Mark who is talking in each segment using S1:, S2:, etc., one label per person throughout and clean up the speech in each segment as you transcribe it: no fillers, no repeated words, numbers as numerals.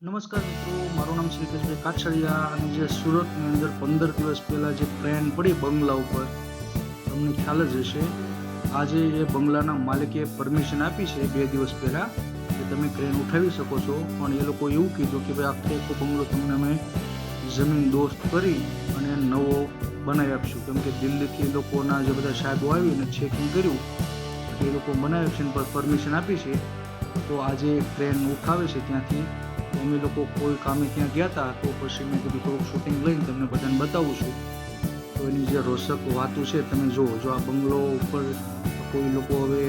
S1: નમસ્કાર મિત્રો, મારું નામ શ્રીકેશભાઈ કાછડિયા અને જે સુરતની અંદર 15 દિવસ પહેલાં જે ક્રેન પડી બંગલા ઉપર, તમને ખ્યાલ જ હશે. આજે એ બંગલાના માલિકે પરમિશન આપી છે 2 દિવસ પહેલાં કે તમે ક્રેન ઉઠાવી શકો છો, પણ એ લોકો એવું કીધું કે ભાઈ આખો બંગલો તમને અમે જમીન દોસ્ત કરી અને નવો બનાવી આપશું, કેમ કે દિલ્હીથી લોકોના જે બધા સાહેબો આવીને ચેકિંગ કર્યું એ લોકો બનાવી છે પર પરમિશન આપી છે. તો આજે ક્રેન ઉઠાવે છે ત્યાંથી. અમે લોકો કોઈ કામે ત્યાં ગયા હતા, તો પછી મેં કીધું થોડુંક શૂટિંગ લઈને તમને બધાને બતાવું છું. તો એની જે રોચક વાતો છે તમે જુઓ. જો આ બંગલો ઉપર કોઈ લોકો હવે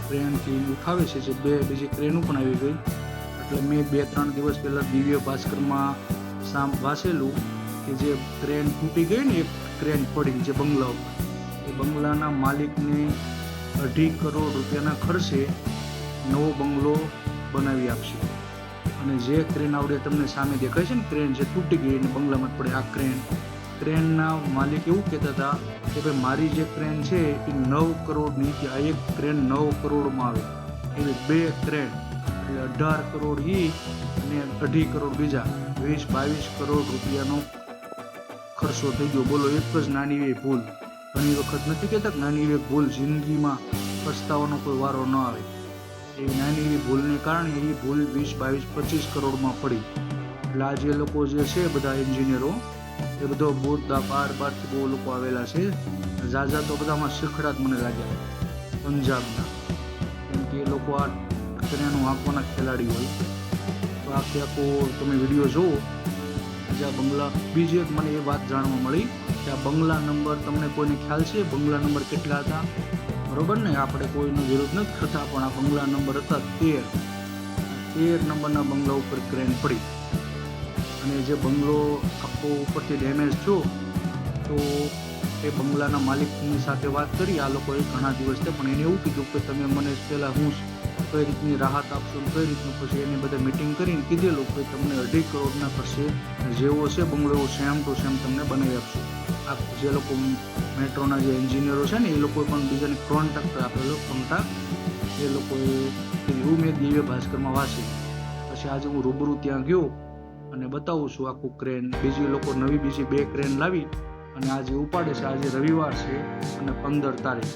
S1: ક્રેનથી ઉઠાવે છે, જે બીજી ક્રેનો પણ આવી ગઈ. એટલે મેં 2-3 દિવસ પહેલાં દિવ્ય ભાસ્કરમાં વાંચેલું કે જે ક્રેન તૂટી ગઈ ને, એક ક્રેન પડી જે બંગલા ઉપર, એ બંગલાના માલિકને 2.5 કરોડ રૂપિયાના ખર્ચે નવો બંગલો બનાવી આપશે. અને જે ક્રેન આવડે તમને સામે દેખાય છે ને, ક્રેન જે તૂટી ગઈ અને બંગલામાં જ પડે, આ ક્રેનના માલિક એવું કહેતા હતા કે ભાઈ મારી જે ક્રેન છે એ 9 કરોડની હતી, આ એક ક્રેન 9 કરોડમાં આવે, એવી 2 ક્રેન એટલે 18 કરોડ એ અને 2.5 કરોડ બીજા, 20-22 કરોડ રૂપિયાનો ખર્ચો થઈ ગયો. બોલો, એક જ નાની એવી ભૂલ. ઘણી વખત નથી કહેતા કે નાની એવી ભૂલ જિંદગીમાં પસ્તાવાનો કોઈ વારો ન આવે. એ નાની એવી ભૂલને કારણે એ ભૂલ 20-22-25 કરોડમાં પડી. એટલે આજે એ લોકો જે છે બધા એન્જિનિયરો, એ બધો બહારથી બહુ લોકો આવેલા છે. ઝાઝા તો બધામાં શીખડા જ મને લાગ્યા પંજાબના, કેમ કે એ લોકો આ ક્રેનો આંખવાના ખેલાડી હોય. તો આખો તમે વિડીયો જુઓ. આજે આ બંગલા, બીજી એક મને એ વાત જાણવા મળી કે આ બંગલા નંબર, તમને કોઈને ખ્યાલ છે બંગલા નંબર કેટલા હતા? બરોબર ને, આપણે કોઈનો વિરોધ નથી કરતા, પણ આ બંગલા નંબર હતા 13 નંબરના બંગલા ઉપર ક્રેન પડી. અને જે બંગલો આખો ઉપરથી ડેમેજ થયો, તો એ બંગલાના માલિકની સાથે વાત કરી આ લોકોએ ઘણા દિવસથી, પણ એને એવું કીધું કે તમે મને પહેલાં હું કઈ રીતની રાહત આપશો ને કઈ રીતનું. પછી એને બધા મિટિંગ કરીને કીધેલું કે તમને 2.5 કરોડના ખર્ચે જેવો છે બંગલો એવો સેમ ટુ સેમ તમને બનાવી આપશું. આ જે લોકો મેટ્રોના જે એન્જિનિયરો છે ને, એ લોકો પણ બીજાને કોન્ટ્રાક્ટ આપેલો, કોન્ટ્રાક્ટ એ લોકોએ એવું મેં દિવ્ય ભાસ્કરમાં વાંચી. પછી આજે હું રૂબરૂ ત્યાં ગયો અને બતાવું છું આખું ક્રેન. બીજી લોકો બીજી 2 ક્રેન લાવી અને આજે ઉપાડે છે. આજે રવિવાર છે અને 15 તારીખ.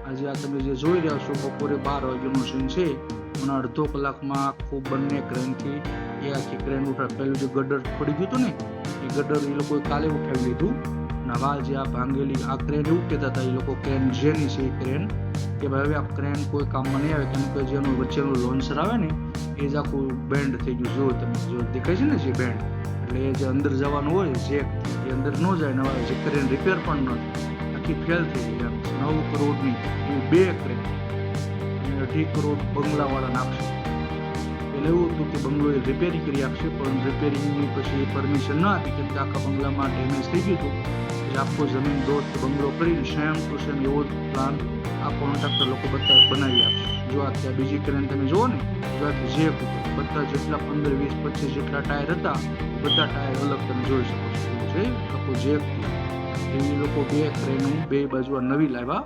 S1: આજે આ તમે જે જોઈ રહ્યા છો બપોરે 12 વાગ્યાનો સીન છે. મને અડધો કલાકમાં આખું બંને ક્રેનથી એ આખી ક્રેન ઉઠાવે. પેલું જે ગટર પડી ગયું હતું ને, એ ગટર એ લોકોએ કાલે ઉઠાવી લીધું. નવા જે આ ભાંગેલી આ ક્રેન, એવું કહેતા હતા એ લોકો ક્રેન જેની છે એ ક્રેન, કે ભાઈ હવે આ ક્રેન કોઈ કામમાં નહીં આવે, કેમ કે જેનું વચ્ચેનું લોન્સર આવે ને એ જ આખું બેન્ડ થઈ ગયું. જો તમે જો દેખાય છે ને જે બેન્ડ, એટલે એ જે અંદર જવાનું હોય જેક, એ અંદર ન જાય. નવા જે ક્રેન રિપેર પણ ન થાય, આખી ફેલ થઈ ગઈ. 9 કરોડની એ 2 ક્રેન અને 2.5 કરોડ બંગલાવાળા નાખશે. એટલે એવું હતું કે બંગલો એ રિપેરિંગ કરી આપશે, પણ રિપેરિંગની પછી પરમિશન ન આપી, કેમ કે આખા બંગલામાં ડેમેજ થઈ ગયું હતું. એટલે આખો જમીન દોસ્ત બંગલો કરીને સેમ ટુ સેમ એવો જ પ્લાન આ કોન્ટ્રાક્ટર લોકો બધા બનાવી આપશે. જો આ ત્યાં બીજી ક્રેન તમે જુઓ ને, જો જે બધા જેટલા 15, 20, 25 જેટલા ટાયર હતા, બધા ટાયર અલગ તમે જોઈ શકો છો. છે આખું જેક એ લોકો 2 ક્રેનો 2 બાજુ નવી લાવ્યા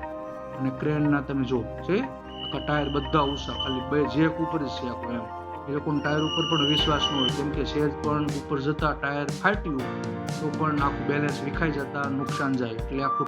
S1: અને ક્રેનના તમે જો છે આખા ટાયર બધા ઉષા, ખાલી 2 જેક ઉપર જ છે આખું. એમ એ લોકોના ટાયર ઉપર પણ વિશ્વાસ ન હોય, કેમ કે સેજ પણ ઉપર જતા ટાયર ફાટ્યું તો પણ આખું બેલેન્સ વિખાઈ જતા, નુકસાન જાય. એટલે આખું